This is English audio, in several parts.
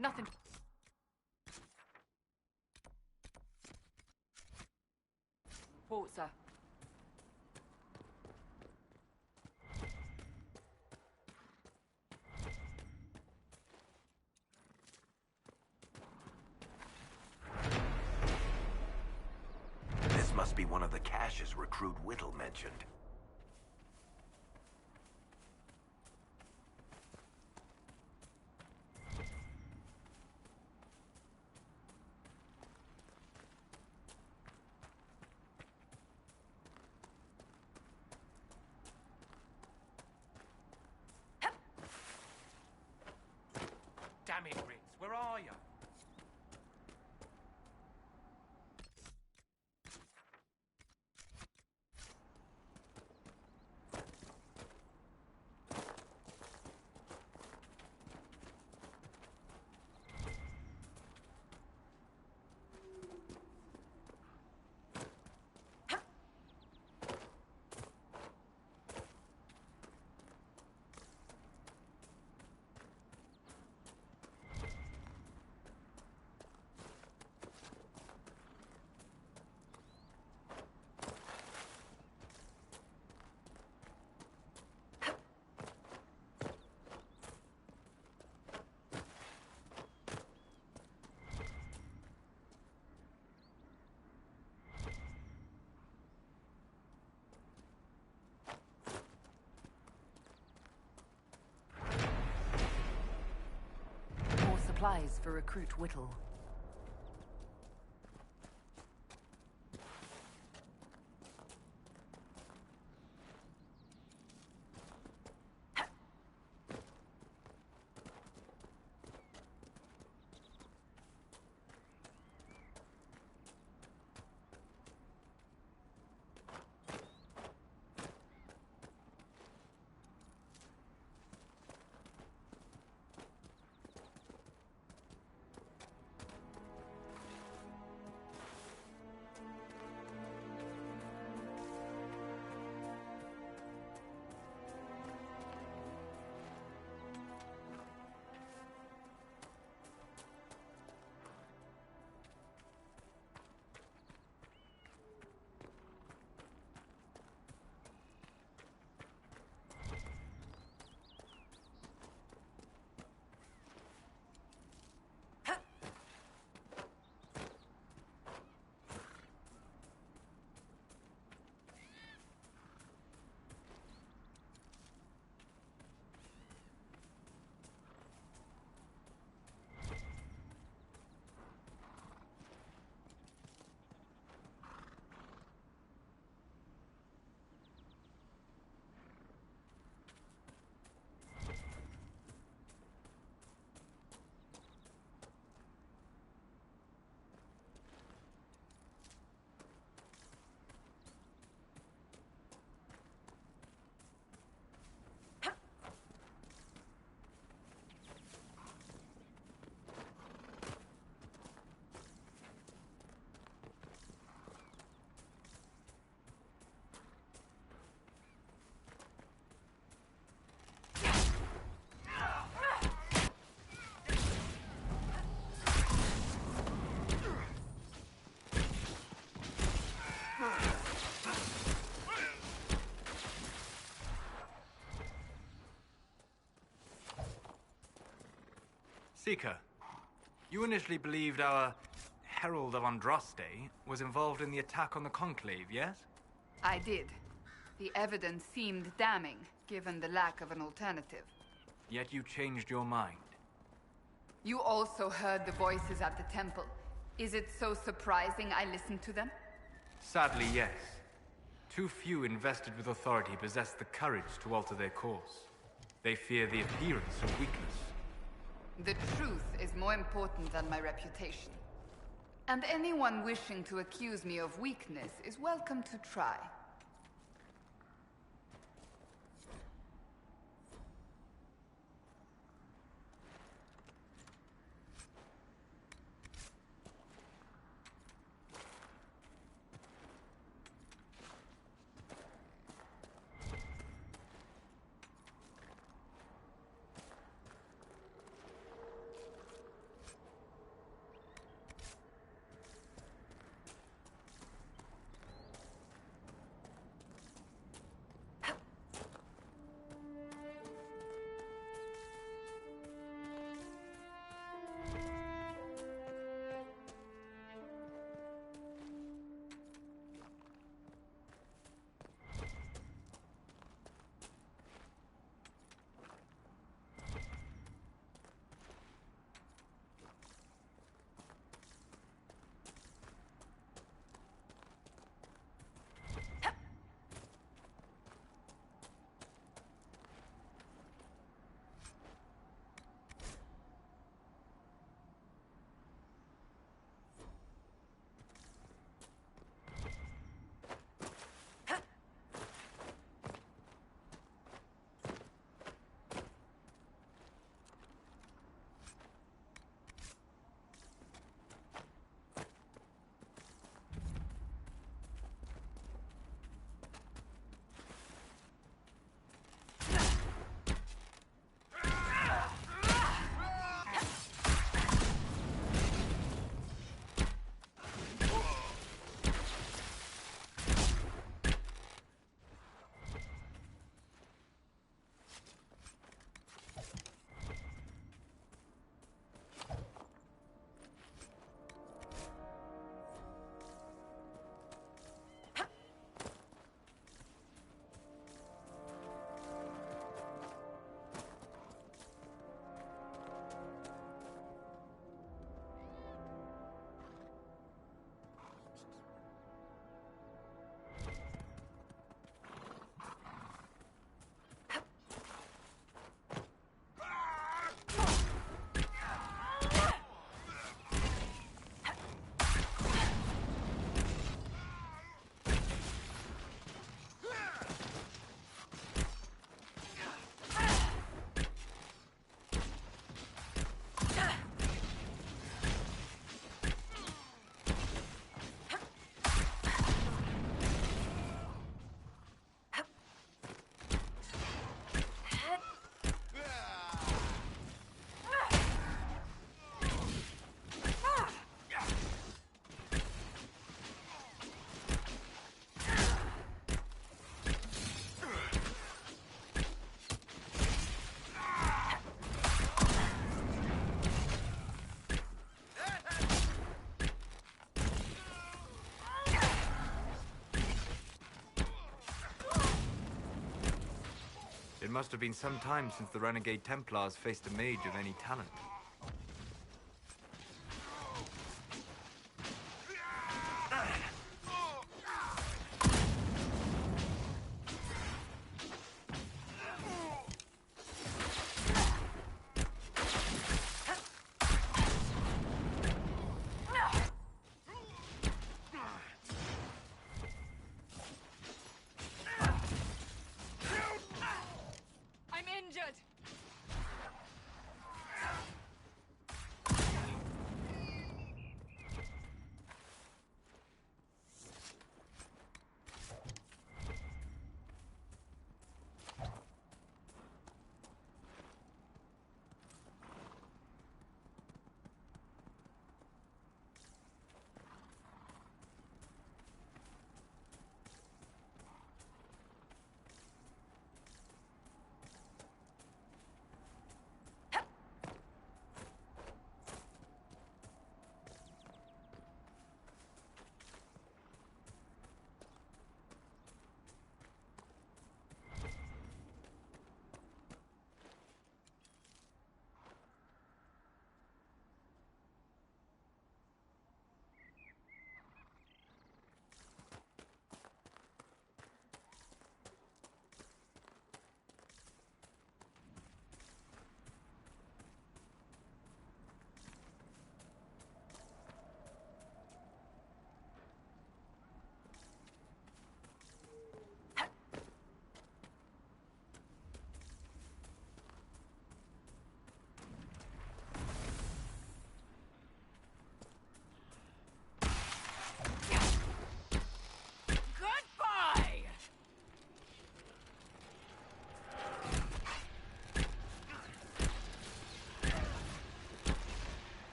Nothing. Port, sir. This must be one of the caches Recruit Whittle mentioned. Damn it, Riggs, where are you? More supplies for Recruit Whittle. Seeker, you initially believed our Herald of Andraste was involved in the attack on the Conclave, yes? I did. The evidence seemed damning, given the lack of an alternative. Yet you changed your mind. You also heard the voices at the temple. Is it so surprising I listened to them? Sadly, yes. Too few invested with authority possess the courage to alter their course. They fear the appearance of weakness. The truth is more important than my reputation. And anyone wishing to accuse me of weakness is welcome to try. It must have been some time since the renegade Templars faced a mage of any talent.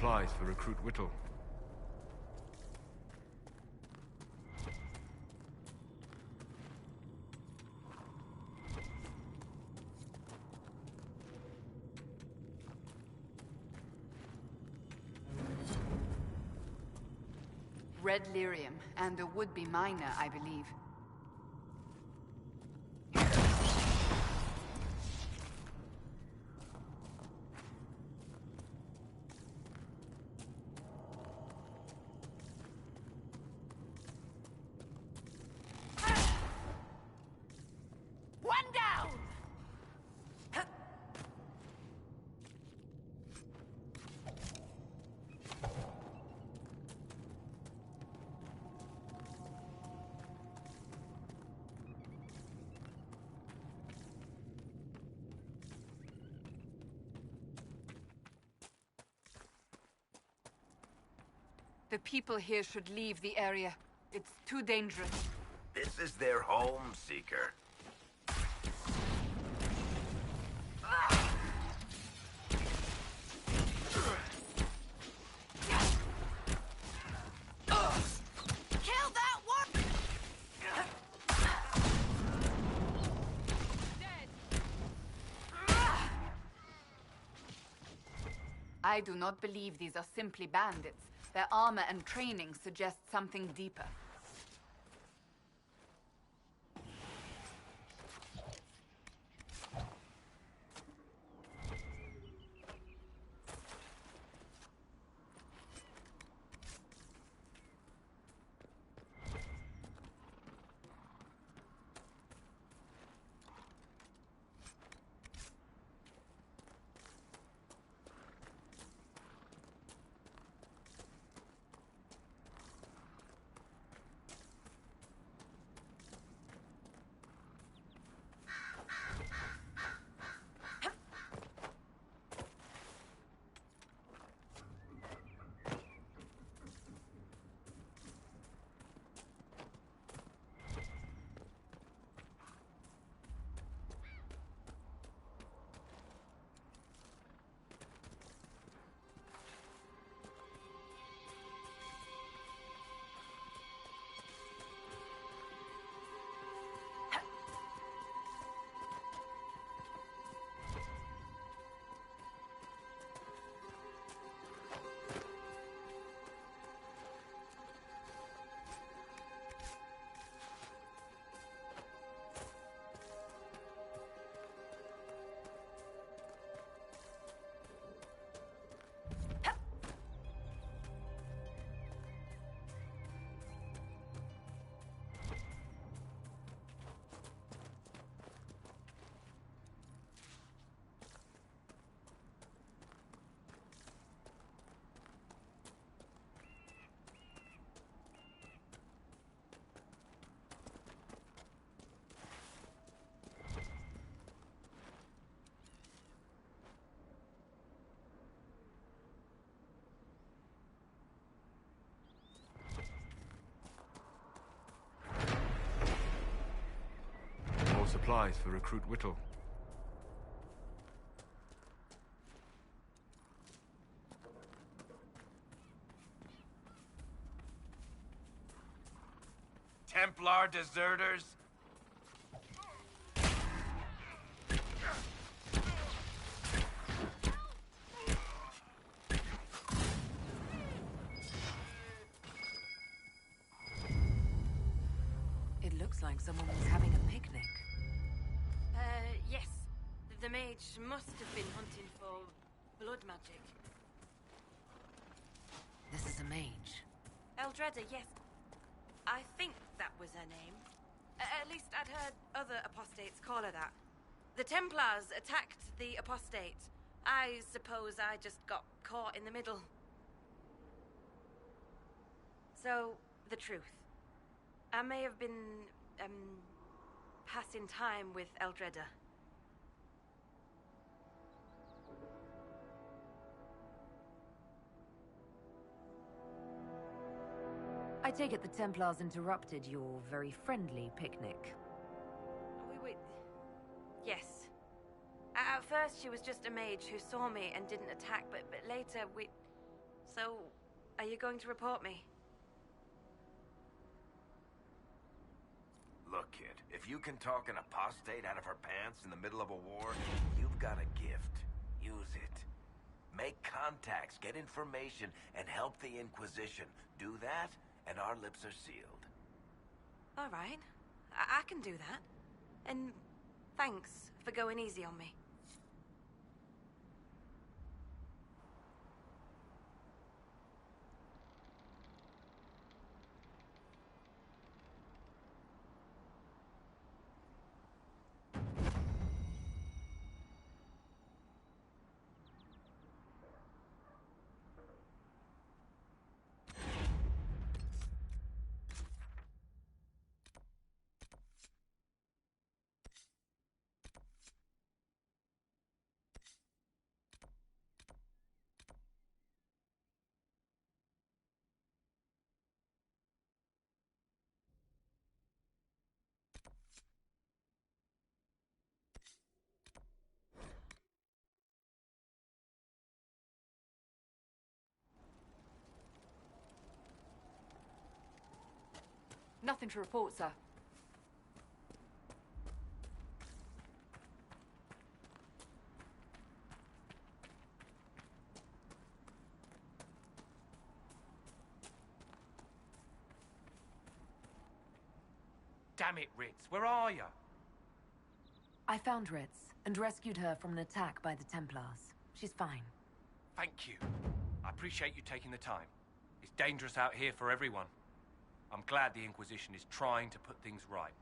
supplies for Recruit Whittle. Red lyrium, and a would-be miner, I believe. One down! The people here should leave the area. It's too dangerous. This is their home, Seeker. Kill that one! I do not believe these are simply bandits. Their armor and training suggest something deeper. Supplies for Recruit Whittle. Templar deserters? It looks like someone was having a picnic. Yes. The mage must have been hunting for blood magic. This is a mage. Eldredda, yes. I think that was her name. At least I'd heard other apostates call her that. The Templars attacked the apostate. I suppose I just got caught in the middle. So, the truth. I may have been, passing time with Eldredda. I take it the Templars interrupted your very friendly picnic. We yes. At first she was just a mage who saw me and didn't attack, but later So, are you going to report me? Look, kid, if you can talk an apostate out of her pants in the middle of a war, you've got a gift. Use it. Make contacts, get information, and help the Inquisition. Do that, and our lips are sealed. All right. I can do that. And thanks for going easy on me. Nothing to report, sir. Damn it, Ritz, where are you? I found Ritz and rescued her from an attack by the Templars. She's fine. Thank you. I appreciate you taking the time. It's dangerous out here for everyone. I'm glad the Inquisition is trying to put things right.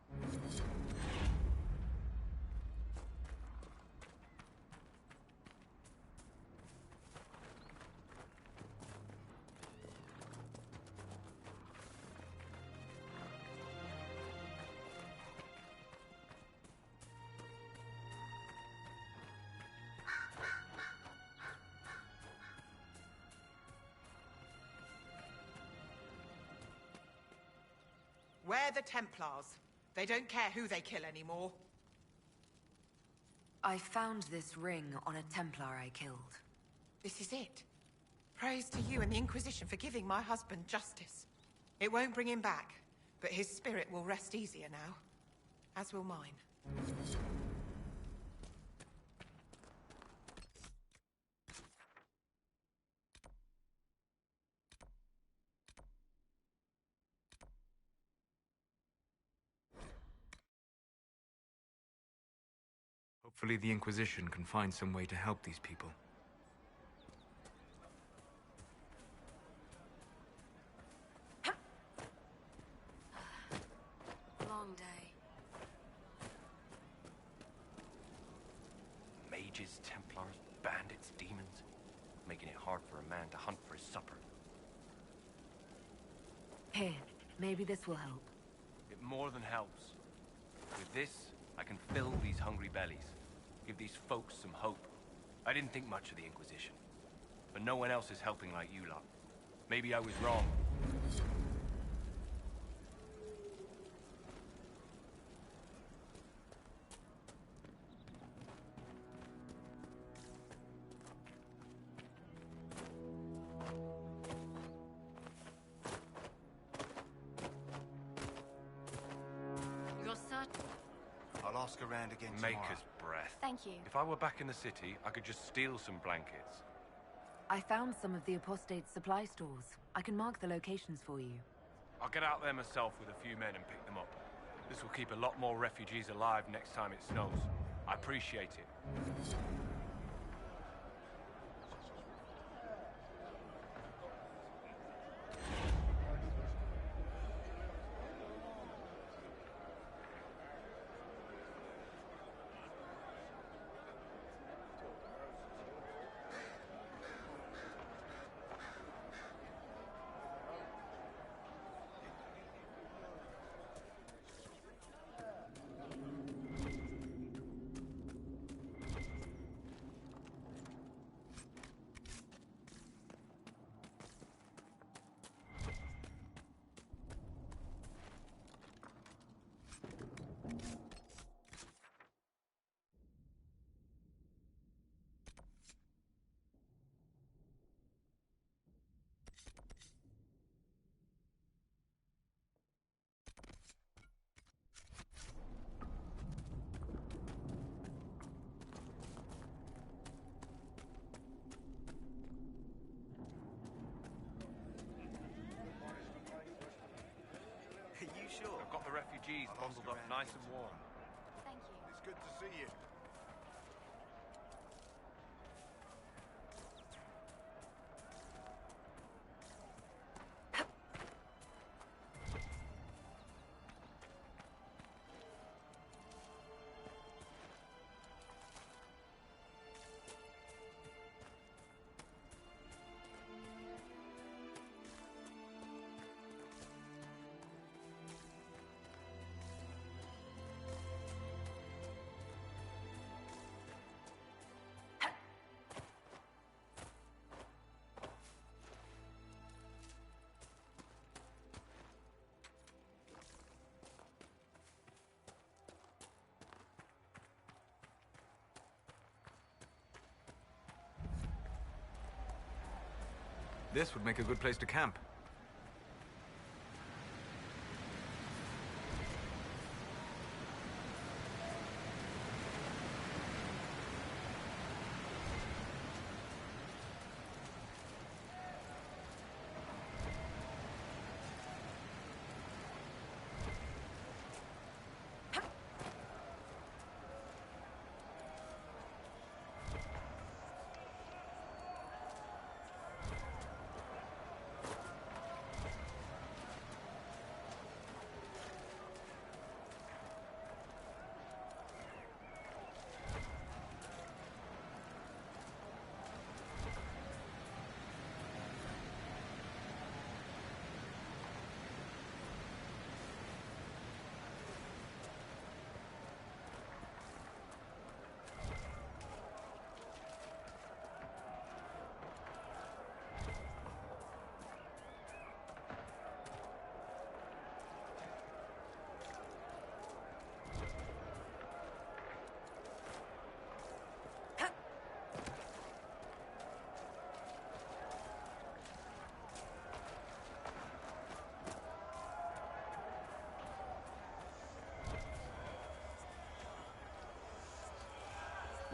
We're the Templars. They don't care who they kill anymore. I found this ring on a Templar I killed. This is it. Praise to you and the Inquisition for giving my husband justice. It won't bring him back, but his spirit will rest easier now. As will mine. Hopefully the Inquisition can find some way to help these people. Long day. Mages, Templars, bandits, demons. Making it hard for a man to hunt for his supper. Here, maybe this will help. It more than helps. With this, I can fill these hungry bellies. Give these folks some hope. I didn't think much of the Inquisition. But no one else is helping like you lot. Maybe I was wrong. You're certain? I'll ask around again tomorrow. Maker's breath. Thank you. If I were back in the city, I could just steal some blankets. I found some of the apostate supply stores. I can mark the locations for you. I'll get out there myself with a few men and pick them up. This will keep a lot more refugees alive next time it snows. I appreciate it. cheese bundled up nice and warm. Thank you. It's good to see you. This would make a good place to camp.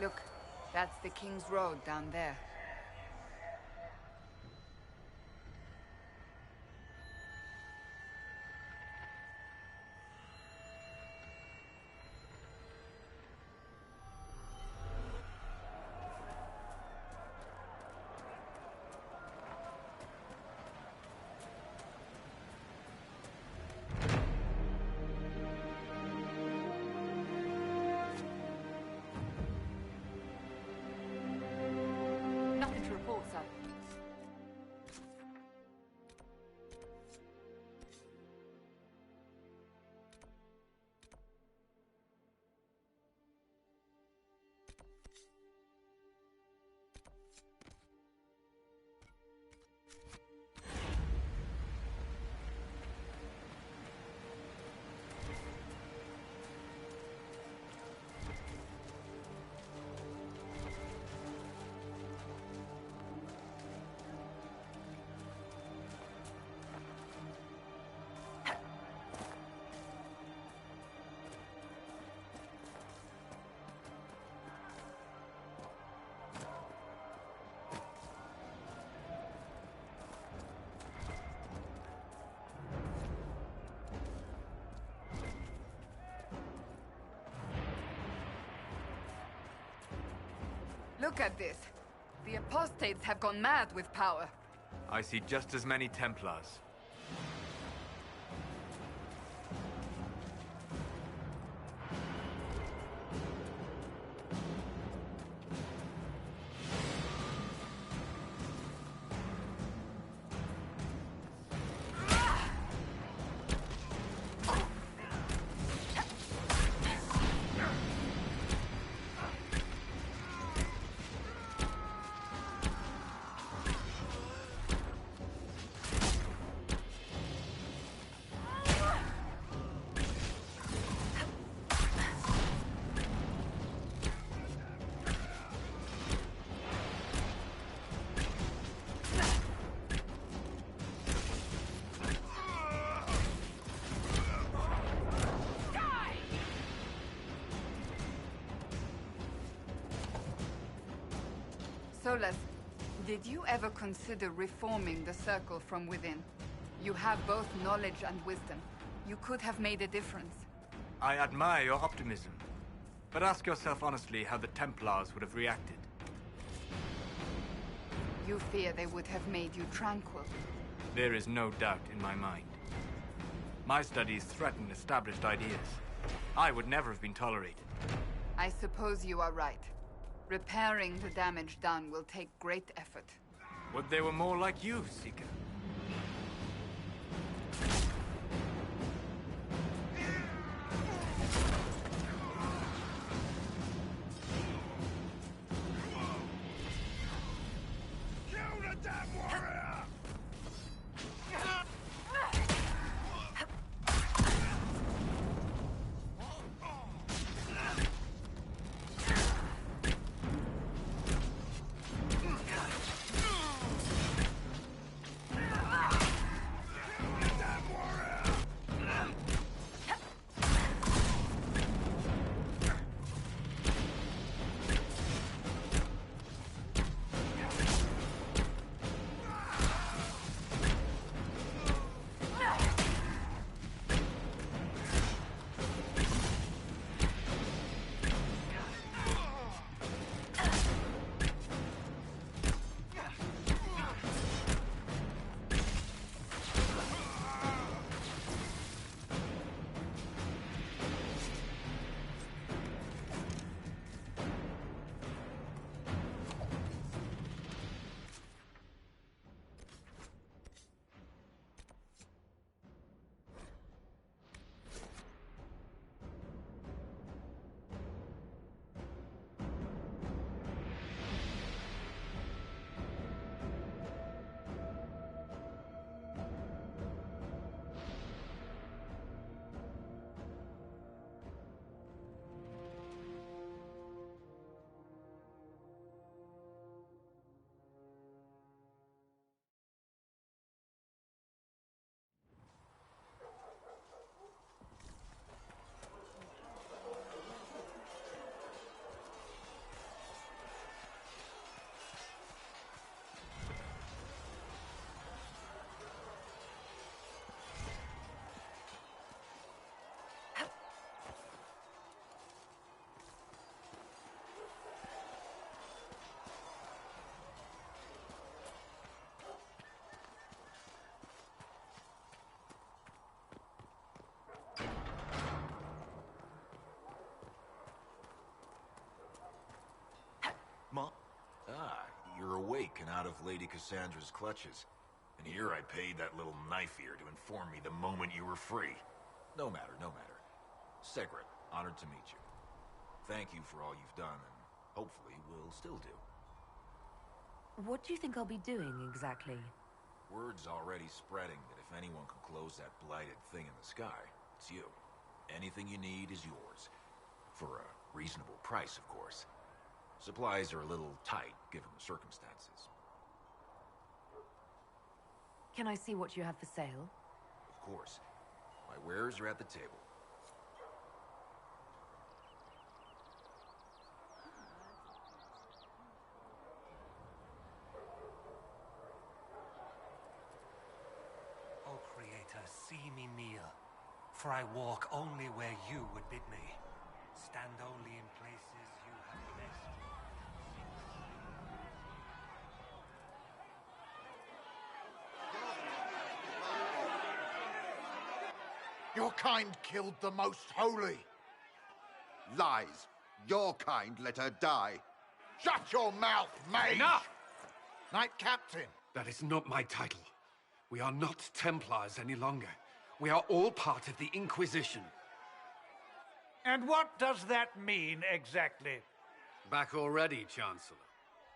Look, that's the King's Road down there. Nothing to report, sir. Look at this. The apostates have gone mad with power. I see just as many Templars. Solas, did you ever consider reforming the Circle from within? You have both knowledge and wisdom. You could have made a difference. I admire your optimism. But ask yourself honestly how the Templars would have reacted. You fear they would have made you tranquil. There is no doubt in my mind. My studies threaten established ideas. I would never have been tolerated. I suppose you are right. Repairing the damage done will take great effort. Would they were more like you, Seeker? You're awake and out of Lady Cassandra's clutches. And here I paid that little knife ear to inform me the moment you were free. No matter, no matter. Segret, honored to meet you. Thank you for all you've done, and hopefully will still do. What do you think I'll be doing, exactly? Word's already spreading that if anyone can close that blighted thing in the sky, it's you. Anything you need is yours. For a reasonable price, of course. Supplies are a little tight, given the circumstances. Can I see what you have for sale? Of course. My wares are at the table. O Creator, see me kneel, for I walk only where you would bid me. Stand only in places you have blessed. Your kind killed the most holy. Lies. Your kind let her die. Shut your mouth, mage! Enough! Knight Captain. That is not my title. We are not Templars any longer. We are all part of the Inquisition. And what does that mean, exactly? Back already, Chancellor.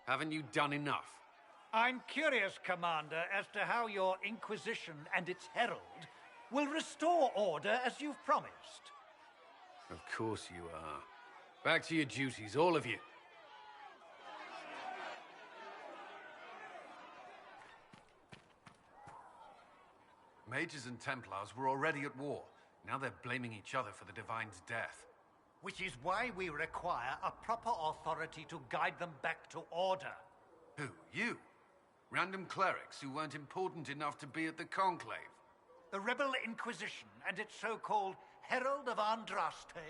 Haven't you done enough? I'm curious, Commander, as to how your Inquisition and its herald will restore order as you've promised. Of course you are. Back to your duties, all of you. Mages and Templars were already at war. Now they're blaming each other for the Divine's death. Which is why we require a proper authority to guide them back to order. Who? You? Random clerics who weren't important enough to be at the Conclave? The Rebel Inquisition and its so-called Herald of Andraste?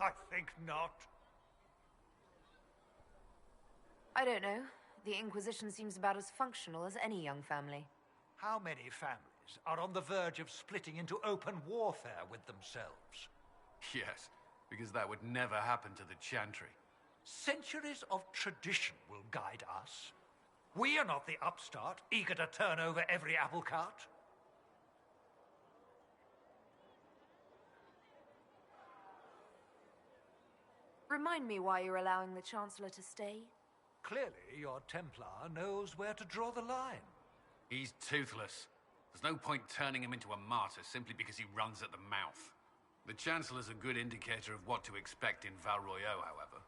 I think not. I don't know. The Inquisition seems about as functional as any young family. How many families are on the verge of splitting into open warfare with themselves? Yes, because that would never happen to the Chantry. Centuries of tradition will guide us. We are not the upstart, eager to turn over every apple cart. Remind me why you're allowing the Chancellor to stay? Clearly, your Templar knows where to draw the line. He's toothless. There's no point turning him into a martyr simply because he runs at the mouth. The Chancellor's a good indicator of what to expect in Val Royeaux, however.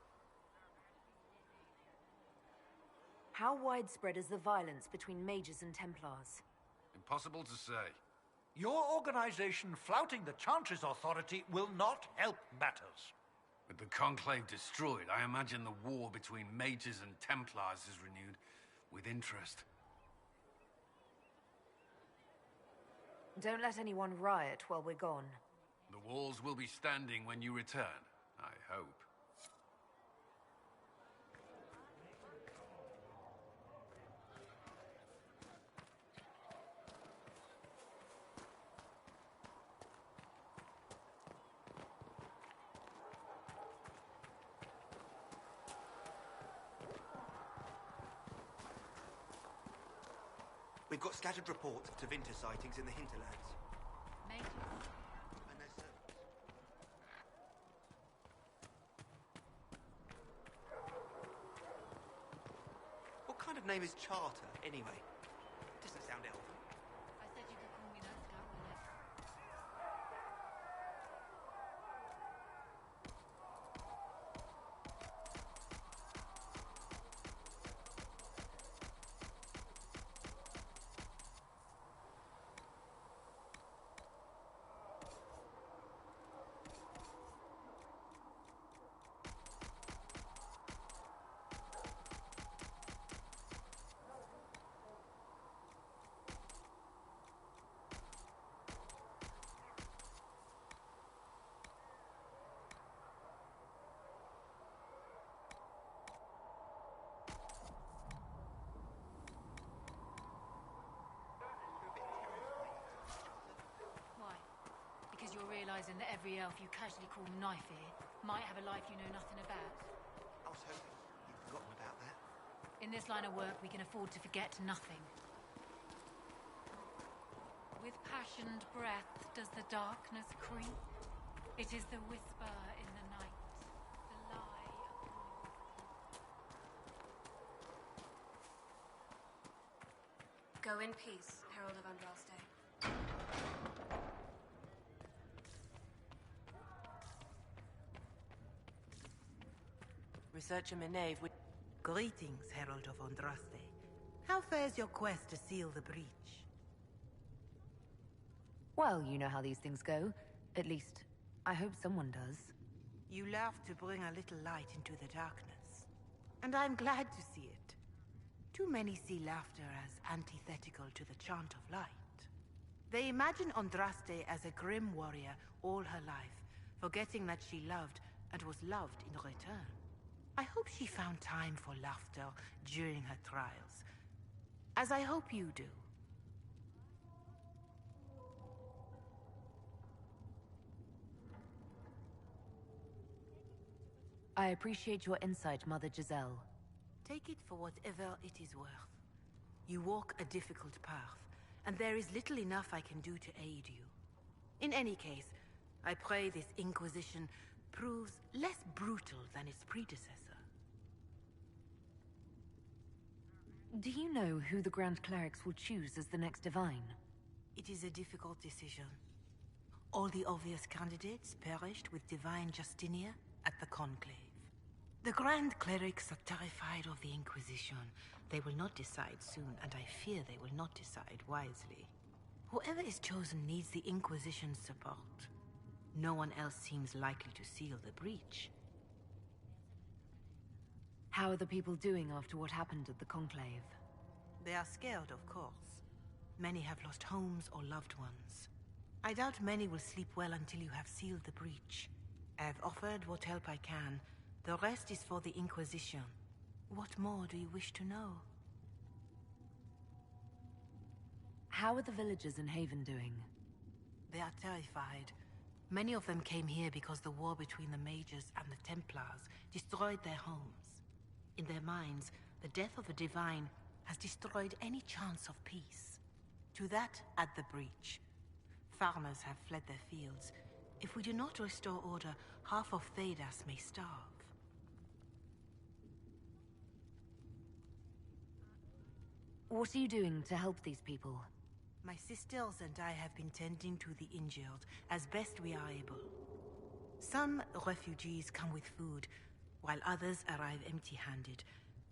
How widespread is the violence between mages and Templars? Impossible to say. Your organization flouting the Chantry's authority will not help matters. With the Conclave destroyed, I imagine the war between mages and Templars is renewed with interest. Don't let anyone riot while we're gone. The walls will be standing when you return, I hope. We've got scattered reports of Tevinter sightings in the Hinterlands. Major. And their servants. What kind of name is Charter, anyway? Doesn't sound elven. I said you could call me that, Scout. Because you're realizing that every elf you casually call knife ear might have a life you know nothing about. I was hoping you'd forgotten about that. In this line of work, we can afford to forget nothing. With passioned breath does the darkness creep. It is the whisper in the night, the lie upon... Go in peace, Herald of Andraste. Researcher Meneve with... Greetings, Herald of Andraste. How fares your quest to seal the breach? Well, you know how these things go. At least, I hope someone does. You laugh to bring a little light into the darkness. And I'm glad to see it. Too many see laughter as antithetical to the chant of light. They imagine Andraste as a grim warrior all her life, forgetting that she loved and was loved in return. I hope she found time for laughter during her trials, as I hope you do. I appreciate your insight, Mother Giselle. Take it for whatever it is worth. You walk a difficult path, and there is little enough I can do to aid you. In any case, I pray this Inquisition proves less brutal than its predecessor. Do you know who the Grand Clerics will choose as the next Divine? It is a difficult decision. All the obvious candidates perished with Divine Justinia at the Conclave. The Grand Clerics are terrified of the Inquisition. They will not decide soon, and I fear they will not decide wisely. Whoever is chosen needs the Inquisition's support. No one else seems likely to seal the breach. How are the people doing after what happened at the Conclave? They are scared, of course. Many have lost homes or loved ones. I doubt many will sleep well until you have sealed the breach. I have offered what help I can. The rest is for the Inquisition. What more do you wish to know? How are the villagers in Haven doing? They are terrified. Many of them came here because the war between the Mages and the Templars destroyed their homes. In their minds, the death of the Divine has destroyed any chance of peace. To that, add the breach. Farmers have fled their fields. If we do not restore order, half of Thedas may starve. What are you doing to help these people? My sisters and I have been tending to the injured as best we are able. Some refugees come with food, while others arrive empty-handed.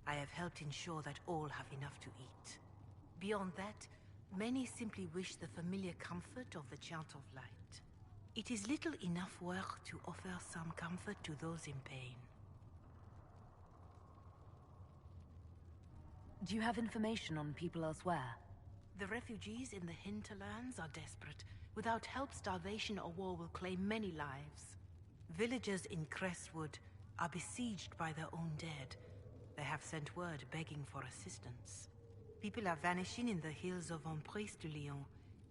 I have helped ensure that all have enough to eat. Beyond that, many simply wish the familiar comfort of the Chant of Light. It is little enough work to offer some comfort to those in pain. Do you have information on people elsewhere? The refugees in the Hinterlands are desperate. Without help, starvation or war will claim many lives. Villagers in Crestwood are besieged by their own dead. They have sent word begging for assistance. People are vanishing in the hills of Emprise de Lyon.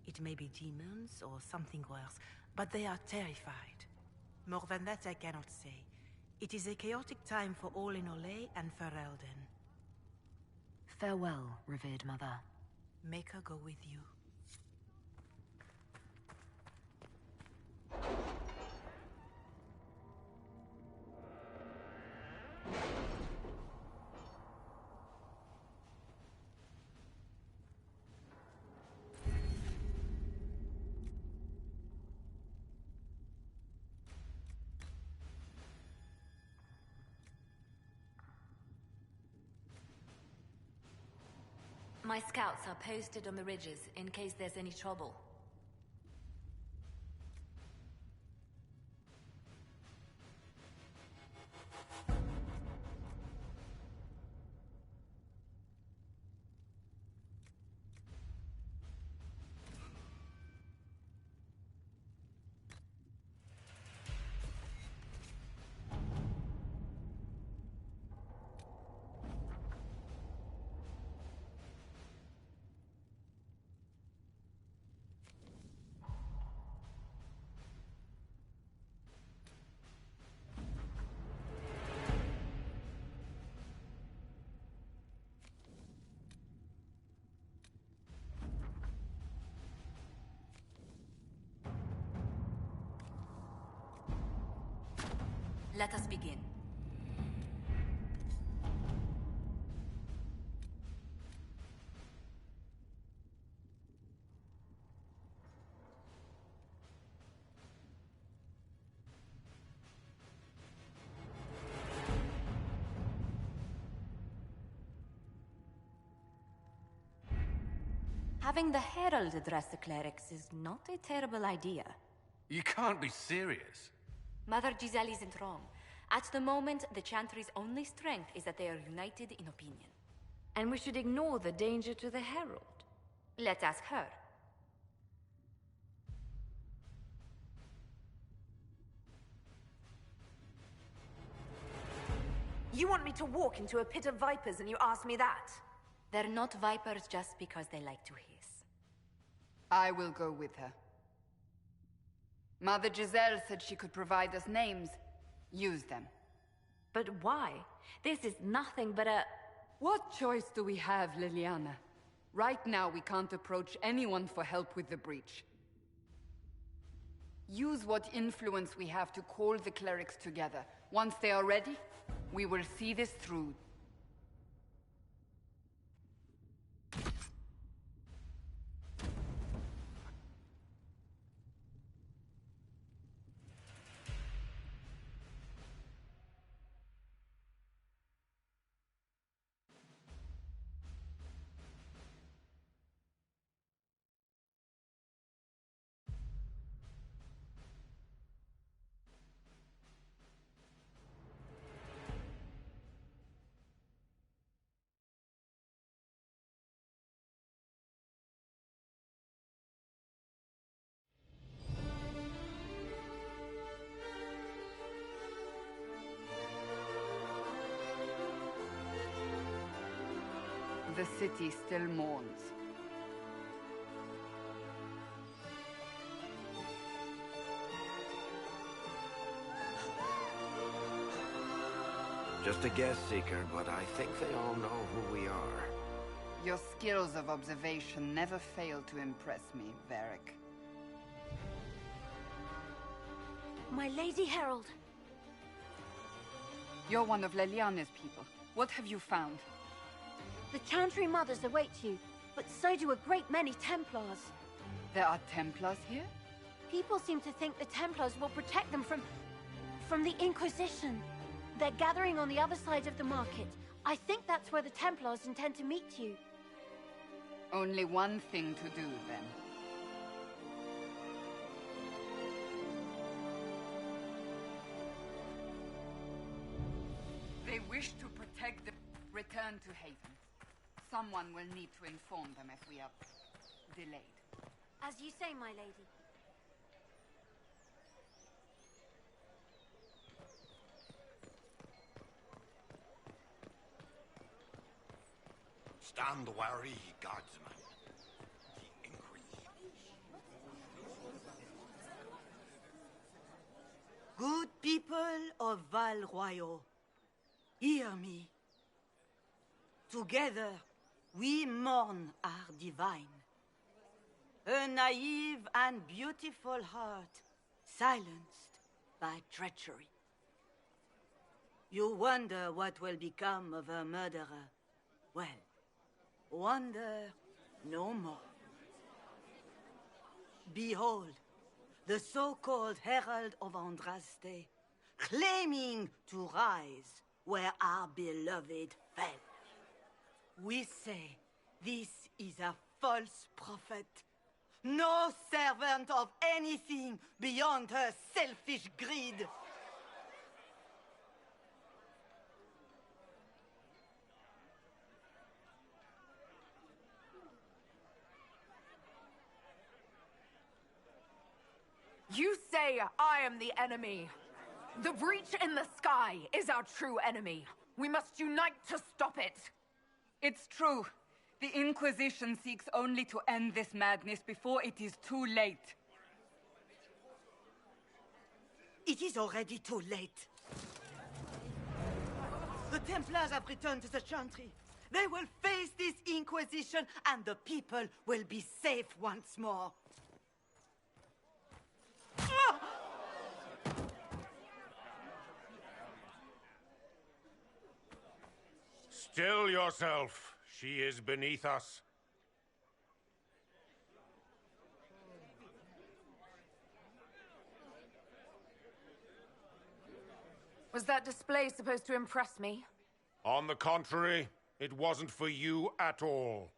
It may be demons or something worse, but they are terrified. More than that I cannot say. It is a chaotic time for all in Olay and Ferelden. Farewell, revered mother. Make her go with you. My scouts are posted on the ridges in case there's any trouble. Let us begin. Having the Herald address the clerics is not a terrible idea. You can't be serious. Mother Giselle isn't wrong. At the moment, the Chantry's only strength is that they are united in opinion. And we should ignore the danger to the Herald. Let's ask her. You want me to walk into a pit of vipers and you ask me that? They're not vipers just because they like to hiss. I will go with her. Mother Giselle said she could provide us names. Use them. But why? This is nothing but a... What choice do we have, Liliana? Right now, we can't approach anyone for help with the breach. Use what influence we have to call the clerics together. Once they are ready, we will see this through. The city still mourns. Just a guess, Seeker, but I think they all know who we are. Your skills of observation never fail to impress me, Varric. My Lady Herald. You're one of Leliana's people. What have you found? The Chantry mothers await you, but so do a great many Templars. There are Templars here? People seem to think the Templars will protect them from the Inquisition. They're gathering on the other side of the market. I think that's where the Templars intend to meet you. Only one thing to do, then. They wish to protect the... Return to Haven. Someone will need to inform them if we are delayed. As you say, my lady. Stand wary, guardsman. Good people of Val Royeaux, hear me. Together, we mourn our divine. A naive and beautiful heart, silenced by treachery. You wonder what will become of a murderer. Well, wonder no more. Behold, the so-called Herald of Andraste, claiming to rise where our beloved fell. We say this is a false prophet, no servant of anything beyond her selfish greed. You say I am the enemy. The breach in the sky is our true enemy. We must unite to stop it. It's true. The Inquisition seeks only to end this madness before it is too late. It is already too late. The Templars have returned to the Chantry. They will face this Inquisition, and the people will be safe once more. Still yourself. She is beneath us. Was that display supposed to impress me? On the contrary, it wasn't for you at all.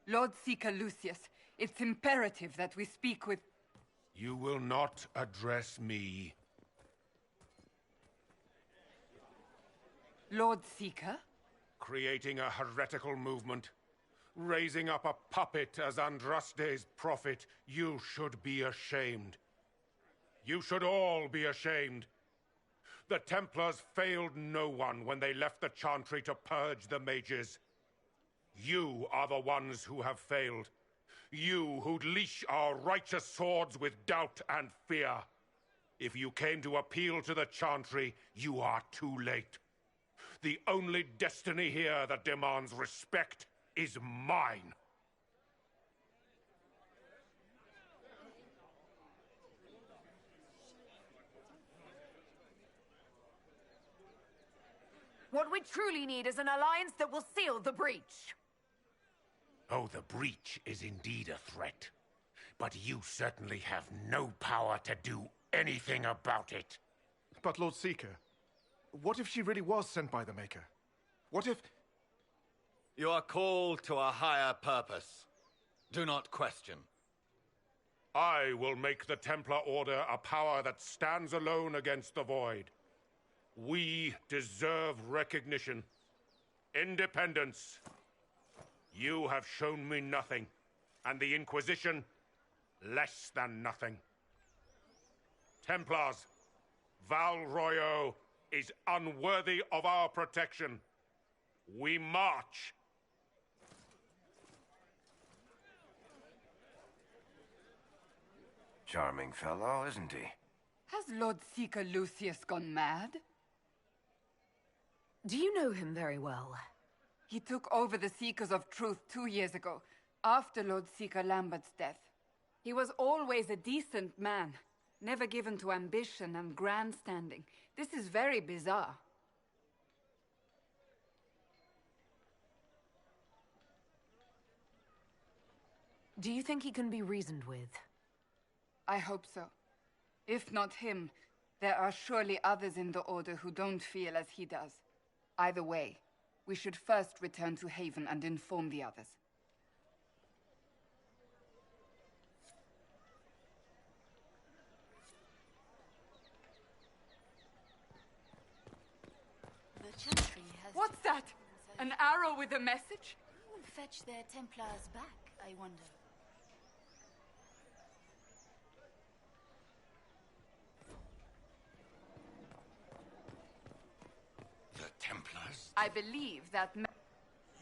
Lord Seeker Lucius, it's imperative that we speak with... You will not address me. Lord Seeker? Creating a heretical movement. Raising up a puppet as Andraste's prophet. You should be ashamed. You should all be ashamed. The Templars failed no one when they left the Chantry to purge the mages. You are the ones who have failed. You who'd leash our righteous swords with doubt and fear. If you came to appeal to the Chantry, you are too late. The only destiny here that demands respect is mine. What we truly need is an alliance that will seal the breach. Oh, the breach is indeed a threat. But you certainly have no power to do anything about it. But Lord Seeker, what if she really was sent by the Maker? What if... You are called to a higher purpose. Do not question. I will make the Templar Order a power that stands alone against the Void. We deserve recognition. Independence. You have shown me nothing, and the Inquisition, less than nothing. Templars, Val Royeaux is unworthy of our protection. We march! Charming fellow, isn't he? Has Lord Seeker Lucius gone mad? Do you know him very well? He took over the Seekers of Truth 2 years ago, after Lord Seeker Lambert's death. He was always a decent man, never given to ambition and grandstanding. This is very bizarre. Do you think he can be reasoned with? I hope so. If not him, there are surely others in the Order who don't feel as he does. Either way, we should first return to Haven and inform the others. The Chantry has... What's that? An arrow with a message? Who will fetch their Templars back, I wonder? The Templars? I believe that...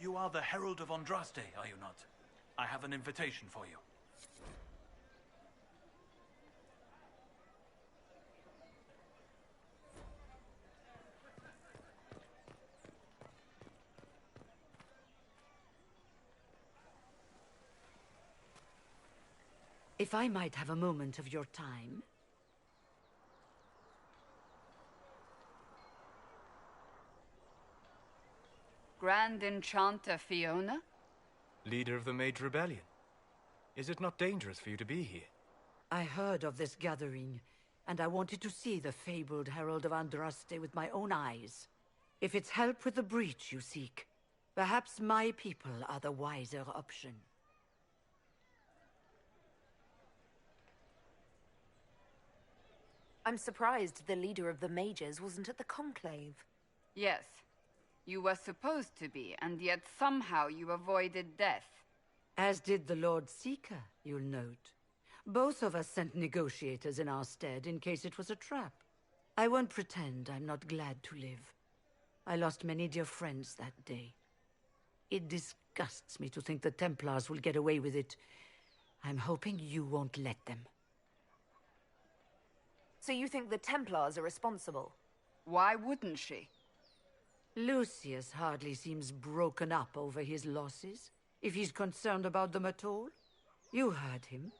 You are the Herald of Andraste, are you not? I have an invitation for you. If I might have a moment of your time. Grand Enchanter Fiona? Leader of the Mage Rebellion. Is it not dangerous for you to be here? I heard of this gathering, and I wanted to see the fabled Herald of Andraste with my own eyes. If it's help with the breach you seek, perhaps my people are the wiser option. I'm surprised the leader of the mages wasn't at the conclave. Yes. You were supposed to be, and yet somehow you avoided death. As did the Lord Seeker, you'll note. Both of us sent negotiators in our stead in case it was a trap. I won't pretend I'm not glad to live. I lost many dear friends that day. It disgusts me to think the Templars will get away with it. I'm hoping you won't let them. So you think the Templars are responsible? Why wouldn't she? Lucius hardly seems broken up over his losses, if he's concerned about them at all. You heard him.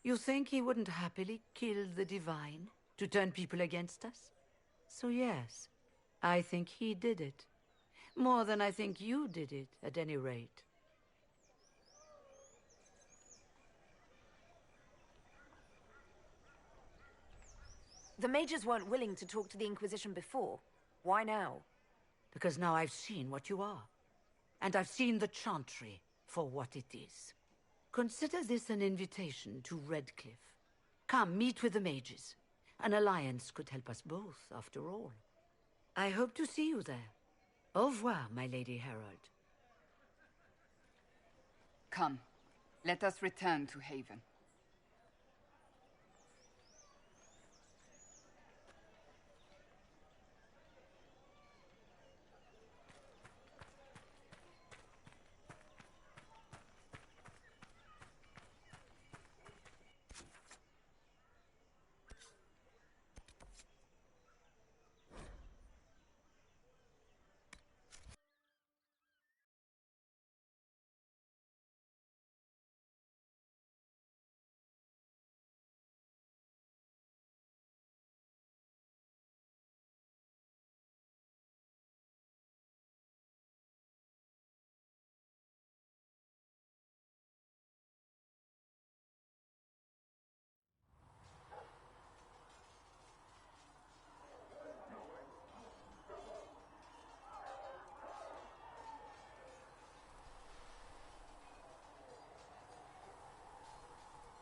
You think he wouldn't happily kill the Divine to turn people against us? So yes, I think he did it. More than I think you did it, at any rate. The mages weren't willing to talk to the Inquisition before. Why now? Because now I've seen what you are. And I've seen the Chantry for what it is. Consider this an invitation to Redcliffe. Come, meet with the mages. An alliance could help us both, after all. I hope to see you there. Au revoir, my Lady Herald. Come, let us return to Haven.